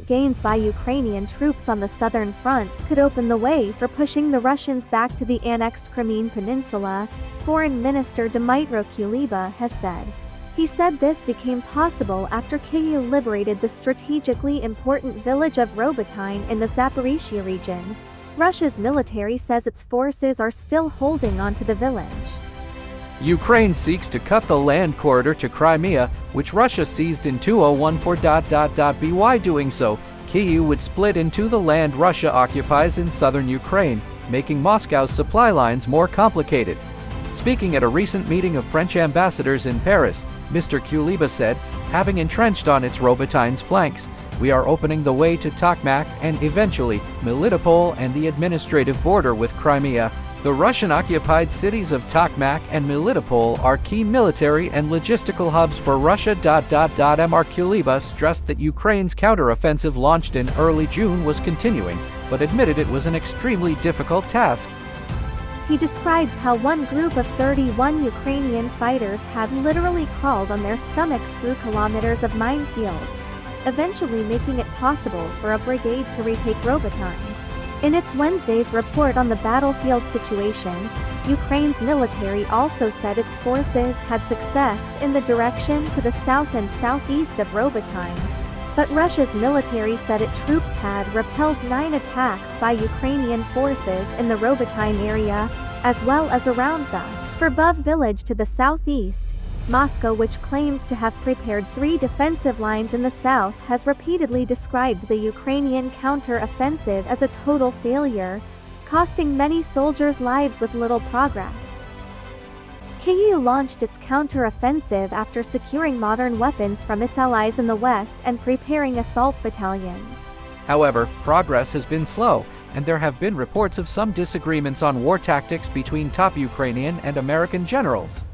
gains by Ukrainian troops on the southern front could open the way for pushing the Russians back to the annexed Crimean Peninsula, Foreign Minister Dmytro Kuleba has said. He said this became possible after Kyiv liberated the strategically important village of Robotyne in the Zaporizhzhia region. Russia's military says its forces are still holding on to the village. Ukraine seeks to cut the land corridor to Crimea, which Russia seized in 2014. By doing so, Kyiv would split into the land Russia occupies in southern Ukraine, making Moscow's supply lines more complicated. Speaking at a recent meeting of French ambassadors in Paris, Mr. Kuleba said, having entrenched on its Robotyne's flanks, we are opening the way to Tokmak and eventually Melitopol and the administrative border with Crimea. The Russian-occupied cities of Tokmak and Melitopol are key military and logistical hubs for Russia. Mr. Kuleba stressed that Ukraine's counteroffensive launched in early June was continuing, but admitted it was an extremely difficult task. He described how one group of 31 Ukrainian fighters had literally crawled on their stomachs through kilometers of minefields, eventually making it possible for a brigade to retake Robotyne. In its Wednesday's report on the battlefield situation, Ukraine's military also said its forces had success in the direction to the south and southeast of Robotyne, but Russia's military said its troops had repelled 9 attacks by Ukrainian forces in the Robotyne area, as well as around the Verbov village to the southeast. Moscow, which claims to have prepared 3 defensive lines in the south, has repeatedly described the Ukrainian counter-offensive as a total failure, costing many soldiers lives with little progress. Kyiv launched its counter-offensive after securing modern weapons from its allies in the west and preparing assault battalions. However, progress has been slow, and there have been reports of some disagreements on war tactics between top Ukrainian and American generals.